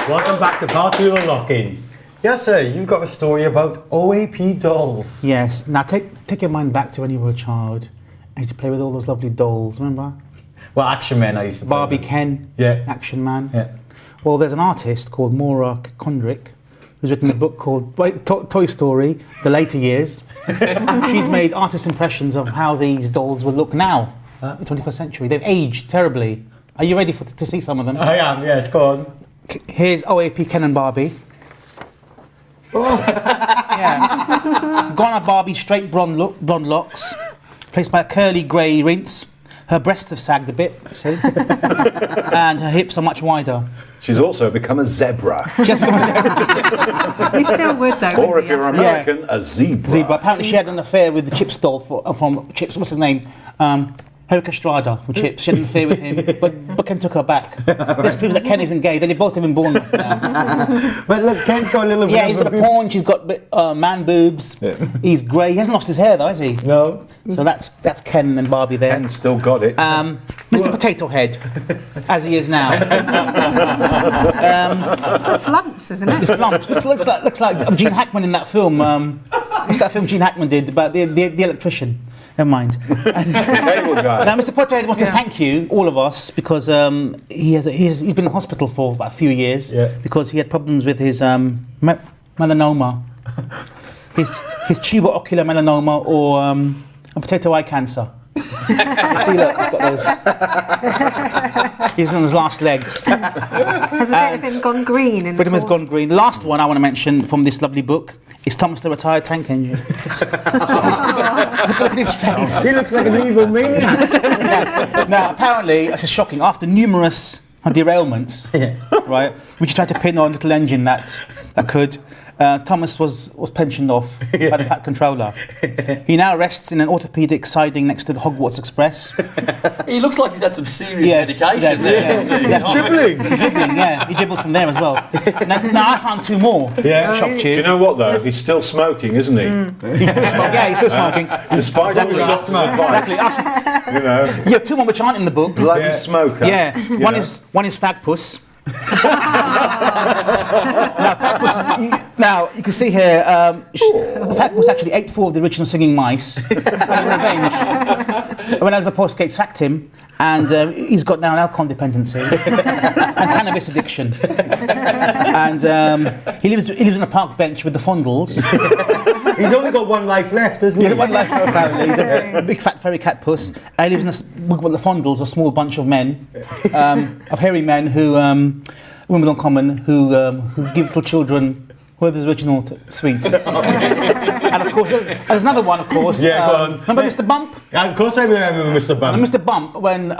Welcome back to part 2 of Lock-In. Yes, sir, you've got a story about OAP dolls. Yes. Now take your mind back to when you were a child. I used to play with all those lovely dolls, remember? Well, Action Man I used to play Barbie with. Ken, Yeah. Action Man. Yeah. Well, there's an artist called Maura Kondrick who's written a book called Toy Story, The Later Years. She's made artist impressions of how these dolls will look now in the 21st century. They've aged terribly. Are you ready to see some of them? I am, yes, go on. Here's OAP Ken and Barbie. Yeah. Ghana Barbie, straight blonde locks, placed by a curly grey rinse. Her breasts have sagged a bit, see? And her hips are much wider. She's also become a zebra. She has become a zebra. You still would though. Or if wouldn't you're you? American, a zebra. Zebra. Apparently she had an affair with the Chips doll from Chips, what's his name? Eric Estrada from Chips. She had an affair with him, but Ken took her back. This proves that Ken isn't gay. They both live in Bournemouth now. But look, Ken's got a little bit Yeah, he's got a paunch, he's got man boobs. Yeah. He's grey. He hasn't lost his hair though, has he? No. So that's Ken and Barbie there. Ken's still got it. Mr. Potato Head, as he is now. It's a flumps, isn't it? The flumps. Looks like Gene Hackman in that film. What's that film Gene Hackman did about the electrician? Never mind. Cable guy. Now, Mr. Potato Head wants to thank you, all of us, because he's been in hospital for about a few years because he had problems with his melanoma, his tuber-ocular melanoma or a potato eye cancer. See, look, he's got those. He's on his last legs. Has a bit of him gone green? Bit of him has gone green. Last one I want to mention from this lovely book is Thomas the Retired Tank Engine. Look at his face. He looks like an evil maniac. Now, apparently, this is shocking. After numerous derailments, right, which he tried to pin on a little engine that could, Thomas was pensioned off by the Fat Controller. He now rests in an orthopaedic siding next to the Hogwarts Express. He looks like he's had some serious Yes, medication there. yeah. He's dribbling. He's dribbling, yeah. He dribbles from there as well. Now I found 2 more. Yeah. Shocked Do you you. know what though? He's still smoking, isn't he? He's still smoking. Yeah, he's still smoking. Despite all the doctor's advice, Exactly. you know, You have 2 more which aren't in the book. bloody smoker. Yeah. You One know. is Fag Puss. Now you can see here, Fag Puss actually ate 4 of the original singing mice. And in revenge, when Oliver Postgate sacked him, and he's got now an alcohol dependency and cannabis addiction. And he lives in a park bench with the Fondles. He's only got one life left, isn't he? He's one life for a family. He's a big fat furry cat puss. And he lives in the Fondles, a small bunch of men, of hairy men who, Wimbledon Common, who give little children Werther's original sweets. And of course, there's another one, of course. Yeah, go on. Remember Mr. Bump? Yeah, of course I remember Mr. Bump. And Mr. Bump, when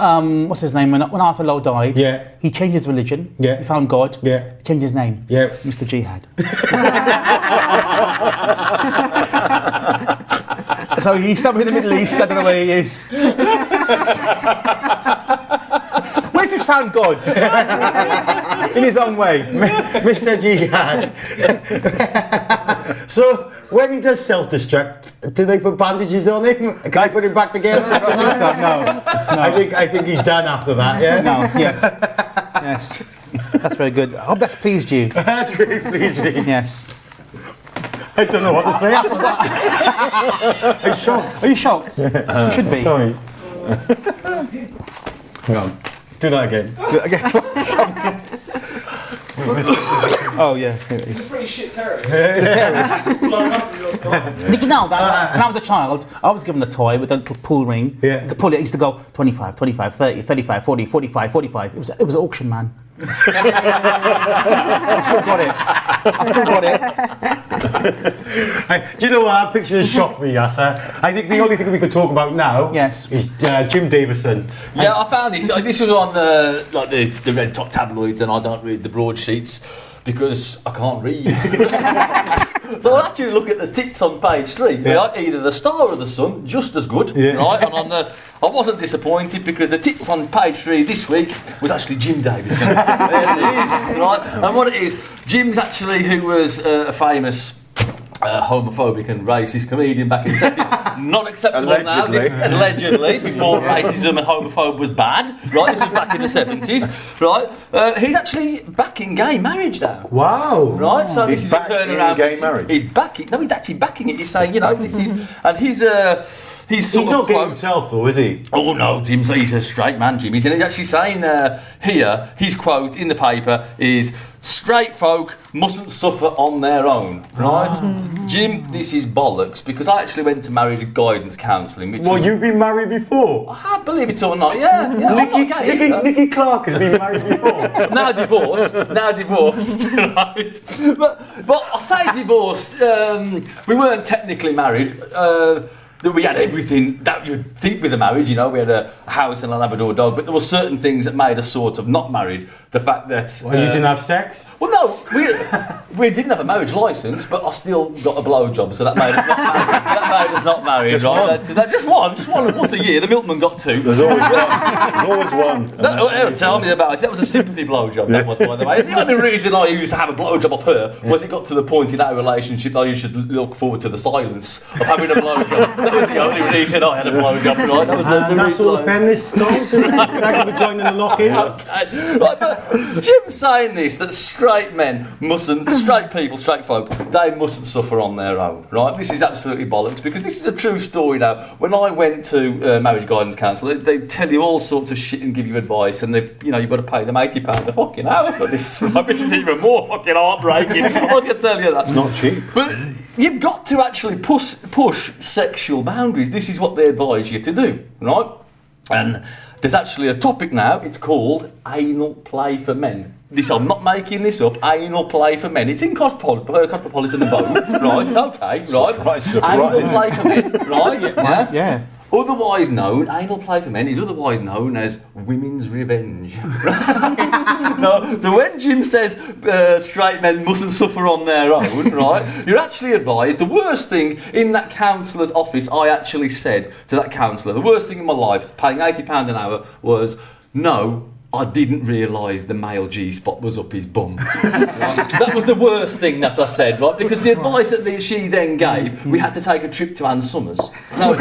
what's his name? When Arthur Lowe died, he changed his religion. Yeah. He found God. Yeah. Changed his name. Yeah. Mr. Jihad. So he's somewhere in the Middle East. I don't know where he is. Where's this found God? In his own way. Mr. Jihad. So, when he does self-destruct, do they put bandages on him? Can I put him back together? No. I think he's done after that, yeah? No. Yes. Yes. That's very good. I hope that's pleased you. That's really pleased me. Yes. I don't know what to say after that. I'm shocked. Are you shocked? You should be. Sorry. Hang on. Do that again. Oh yeah, here it is. Pretty shit terrorist. Did you know that when I was a child, I was given a toy with a little pull ring. Yeah. To pull it, it used to go 25, 25, 30, 35, 40, 45, 45. It was an auction man. I've still got it. Do you know what? That picture has shocked me, Yasser. I think the only thing we could talk about now is Jim Davison. Yeah, I found this. This was on like the red top tabloids, and I don't read the broadsheets because I can't read. So I actually look at the tits on page 3. Right? Either the Star or the Sun, just as good. Right? And I wasn't disappointed because the tits on page 3 this week was actually Jim Davison. There it is. Right? And what it is, Jim's actually, who was a famous homophobic and racist comedian back in the 70s. Not acceptable now. Allegedly, before racism and homophobe was bad. Right, this was back in the 70s. Right, he's actually backing gay marriage now. Wow. Right, so He's this is a turnaround. gay marriage. He's backing. No, he's actually backing it. He's saying, you know, this is, and he's sort He's of not gay quote- himself, though, is he? Oh no, Jim's he's a straight man, Jim. He's actually saying here, his quote in the paper is, straight folk mustn't suffer on their own, right? Jim, this is bollocks, because I actually went to marriage guidance counselling, which Well, was, you've been married before. I believe it or not, yeah. I'm not gay either. Nicky Clark has been married before. Now divorced, right? But I say divorced, we weren't technically married. That we had everything that you'd think with a marriage, you know, we had a house and a Labrador dog, but there were certain things that made us sort of not married. The fact that... Well, you didn't have sex? Well, no, we didn't have a marriage licence, but I still got a blowjob, so that made us not married. That made us not married, Just right? one? Just one, once a year. The milkman got two. There's always one. There's always one. Tell me about it. That was a sympathy blowjob, that was, by the way. The only reason I used to have a blowjob off her was it got to the point in our relationship that you should look forward to the silence of having a blowjob. That was the only reason I had a blowjob, right? That was the And that's reason. all the feminists go. Thank you for joining the lock-in. Okay. Right, but Jim's saying this, that straight men mustn't, straight people, straight folk, they mustn't suffer on their own, right? This is absolutely bollocks, because this is a true story now. When I went to marriage guidance counsellor, they tell you all sorts of shit and give you advice, and they, you know, you've got to pay them £80 a fucking hour for this, right? Which is even more fucking heartbreaking, I can tell you that. It's not cheap. But you've got to actually push sexual boundaries. This is what they advise you to do, right? And there's actually a topic now, it's called anal play for men. This, I'm not making this up, anal play for men. It's in Cosmopolitan and Vogue, right? It's okay, right? Surprise. Anal play for men, right? Yeah. Otherwise known, anal play for men is otherwise known as women's revenge. No, so when Jim says straight men mustn't suffer on their own, right, you're actually advised, the worst thing in that counsellor's office, I actually said to that counsellor, the worst thing in my life, paying £80 an hour, was, no, I didn't realise the male G-spot was up his bum. Right? That was the worst thing that I said, right? Because the advice that she then gave, we had to take a trip to Ann Summers. No,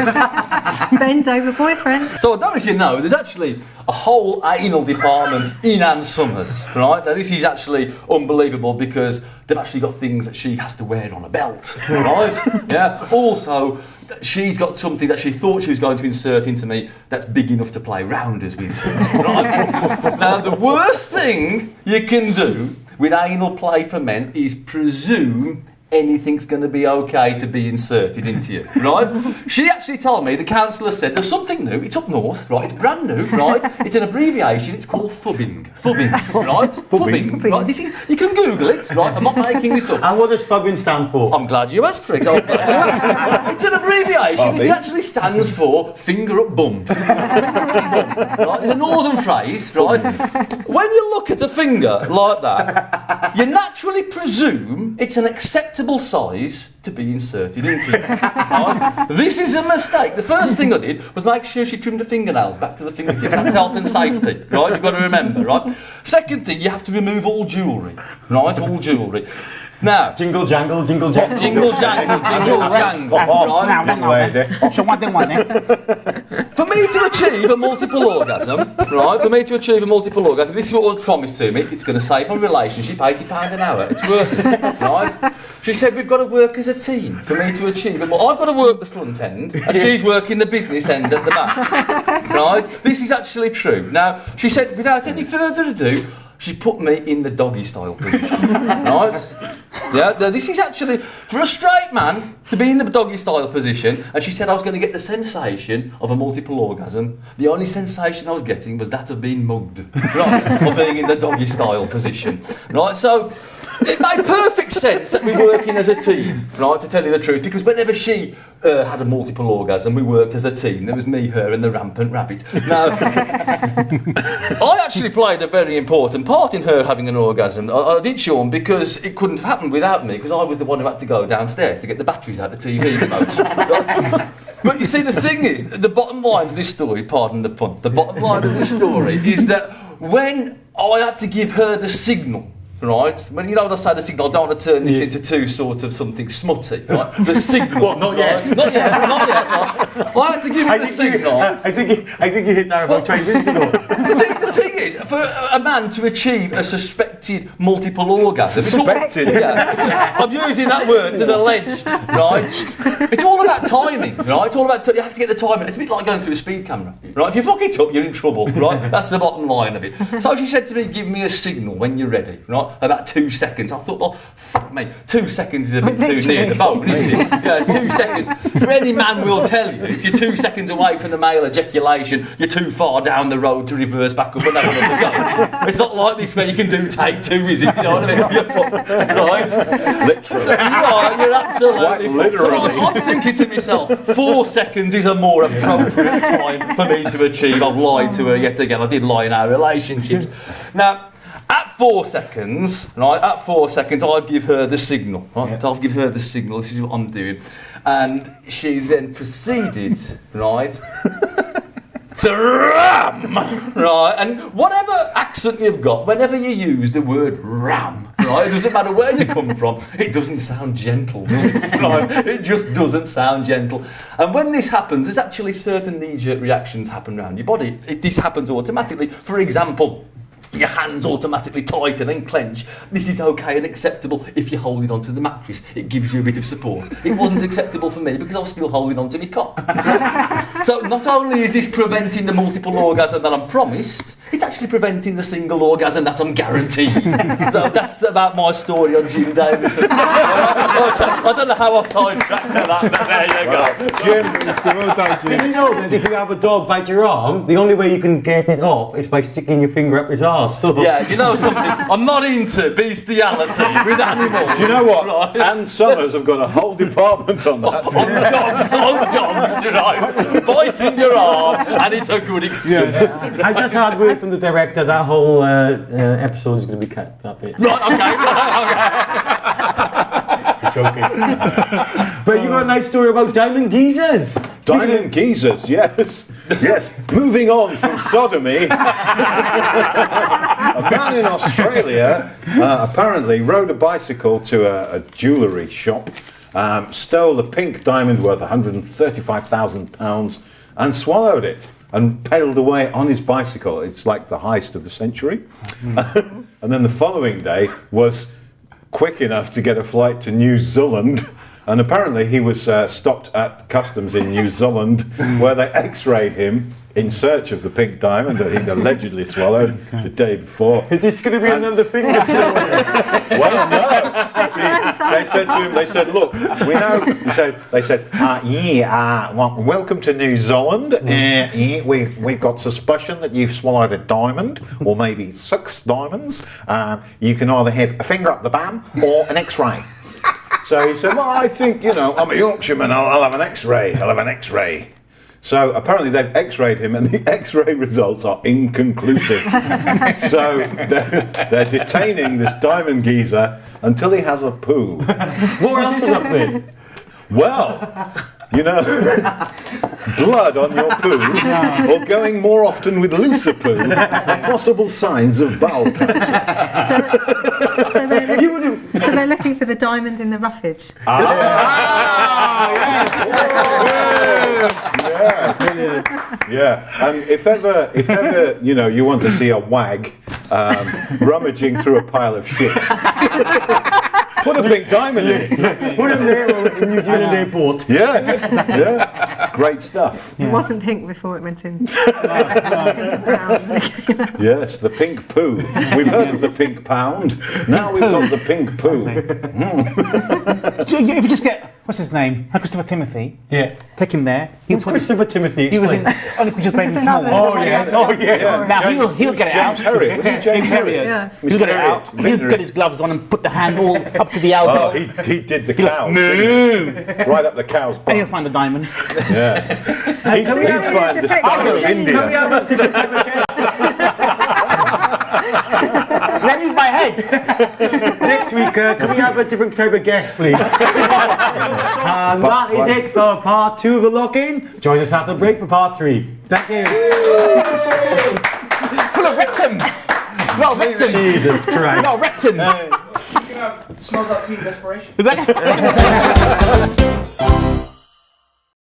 Bend over boyfriend. so I don't know if you know, there's actually a whole anal department in Ann Summers, right? Now this is actually unbelievable because they've actually got things that she has to wear on a belt, right? Yeah. Also, she's got something that she thought she was going to insert into me that's big enough to play rounders with, right? Now the worst thing you can do with anal play for men is presume anything's going to be okay to be inserted into you, right? She actually told me, the counsellor said, there's something new, it's up north, right, it's brand new, right, it's an abbreviation, it's called fubbing, right, fubbing, right, this is, you can Google it, right, I'm not making this up. And what does fubbing stand for? I'm glad you asked, Rick. I'm glad you asked. It's an abbreviation. It actually stands for finger up bum. Right? It's a northern phrase, right? When you look at a finger like that, you naturally presume it's an acceptable size to be inserted into. Right? This is a mistake. The first thing I did was make sure she trimmed her fingernails back to the fingertips. That's health and safety, right? You've got to remember, right? Second thing, you have to remove all jewellery, right? All jewellery. Now, Jingle jangle, jingle jangle. jingle jangle, jingle jangle, right? Now, Lady. so one then. For me to achieve a multiple orgasm, right? For me to achieve a multiple orgasm, this is what was promised to me. It's going to save my relationship £80 an hour. It's worth it, right? She said we've got to work as a team for me to achieve it. Well, I've got to work the front end, and she's working the business end at the back, right? This is actually true. Now, she said without any further ado, she put me in the doggy style position, right? Yeah, this is actually, for a straight man to be in the doggy style position, and she said I was going to get the sensation of a multiple orgasm. The only sensation I was getting was that of being mugged, right? Of being in the doggy style position, right? So it made perfect sense that we're working as a team, right, to tell you the truth, because whenever she had a multiple orgasm, we worked as a team. There was me, her and the rampant rabbit. Now, I actually played a very important part in her having an orgasm. I did, Sean, because it couldn't have happened without me, because I was the one who had to go downstairs to get the batteries out of the TV remotes. Right? But you see, the thing is, the bottom line of this story, pardon the pun, the bottom line of this story is that when I had to give her the signal right? When you know they say the signal, I don't want to turn this into too sort of something smutty, right? The signal. What, not yet? Right? Not yet. Right? I had to give it the signal. I think you hit that about 20 minutes ago. See, the thing is, for a man to achieve a suspected multiple orgasm, yeah, I'm using that word to the alleged, right? It's all about timing, right? It's all about you have to get the timing. It's a bit like going through a speed camera, right? If you fuck it up, you're in trouble, right? That's the bottom line of it. So she said to me, "Give me a signal when you're ready," right? About 2 seconds. I thought, well, fuck me, 2 seconds is a bit too near the bone, isn't it? Yeah, 2 seconds. For any man will tell you, if you're 2 seconds away from the male ejaculation, you're too far down the road to reverse back up and have another go. It's not like this where you can do take 2, is it? You know what I mean? You're fucked, right? Literally. So you're absolutely Quite fucked. So literally. I'm thinking to myself, 4 seconds is a more appropriate time for me to achieve. I've lied to her yet again. I did lie in our relationships. Now, at 4 seconds, right, I've give her the signal, right? Yeah. I'll give her the signal, this is what I'm doing. And she then proceeded, right, to ram, right? And whatever accent you've got, whenever you use the word ram, right, it doesn't matter where you come from, it doesn't sound gentle, does it? Right? It just doesn't sound gentle. And when this happens, there's actually certain knee-jerk reactions happen around your body. This happens automatically. For example, your hands automatically tighten and clench. This is okay and acceptable if you're holding onto the mattress. It gives you a bit of support. It wasn't acceptable for me because I was still holding onto my cock. So not only is this preventing the multiple orgasm that I'm promised, it's actually preventing the single orgasm that I'm guaranteed. So that's about my story on Jim Davison. I don't know how I sidetracked to that, but there you go. Jim, well done, Did Jim. you know that if you have a dog bite your arm, the only way you can get it off is by sticking your finger up his arse? Yeah, you know something? I'm not into bestiality with animals. Do you know what? Right? Ann Summers have got a whole department on that. on dogs, right? Biting your arm, and it's a good excuse. I just had word from the director that whole episode is going to be cut that bit. Right, okay. Joking. But you got a nice story about diamond geezers. Diamond geezers, yes. Yes. Moving on from sodomy, a man in Australia apparently rode a bicycle to a jewellery shop, stole a pink diamond worth £135,000 and swallowed it and pedalled away on his bicycle. It's like the heist of the century. And then the following day was quick enough to get a flight to New Zealand. And apparently he was stopped at customs in New Zealand where they x-rayed him in search of the pink diamond that he'd allegedly swallowed the day before. Is this going to be another finger story? Well, no. See, they said to him, they said, look, we know, they said, welcome to New Zealand. We've got suspicion that you've swallowed a diamond, or maybe 6 diamonds. You can either have a finger up the bum or an x-ray. So he said, well, I think, I'm a Yorkshireman, I'll have an x-ray. So apparently they've x-rayed him and the x-ray results are inconclusive. So they're detaining this diamond geezer until he has a poo. What else was up there? Well, blood on your poo, or going more often with looser poo, are possible signs of bowel cancer. So they're looking for the diamond in the roughage. Yeah. And if ever, you want to see a wag rummaging through a pile of shit, put a pink diamond in. Put him there in New Zealand airport. Yeah. Great stuff. It wasn't pink before it went in. Yes, the pink poo. We've heard of the pink pound. Now we've got the pink poo. If you just get, what's his name? Christopher Timothy. Yeah. Take him there. Who's Christopher Timothy? He was in Explain. Only Creatures Great and This is Small. another- Oh yes. Now he'll get it out. James Herriot. Was it James Herriot. Yes. He'll get it out. Mr. Herriot. He'll get his gloves on and put the hand all up to the Oh, elbow. he did the cow. Right up the cow's And he'll butt. find the diamond. Yeah. He'd Can we have find the Can Star of we India. Can we have a different type of guest? Let me use my head. Next week, can we have a different type of guest, please? And that is it for part 2 of the lock-in. Join us after the break for part 3. Thank you. Full of rectums. Not rectums. Jesus Christ. Not rectums. Smells like tea desperation. Is that?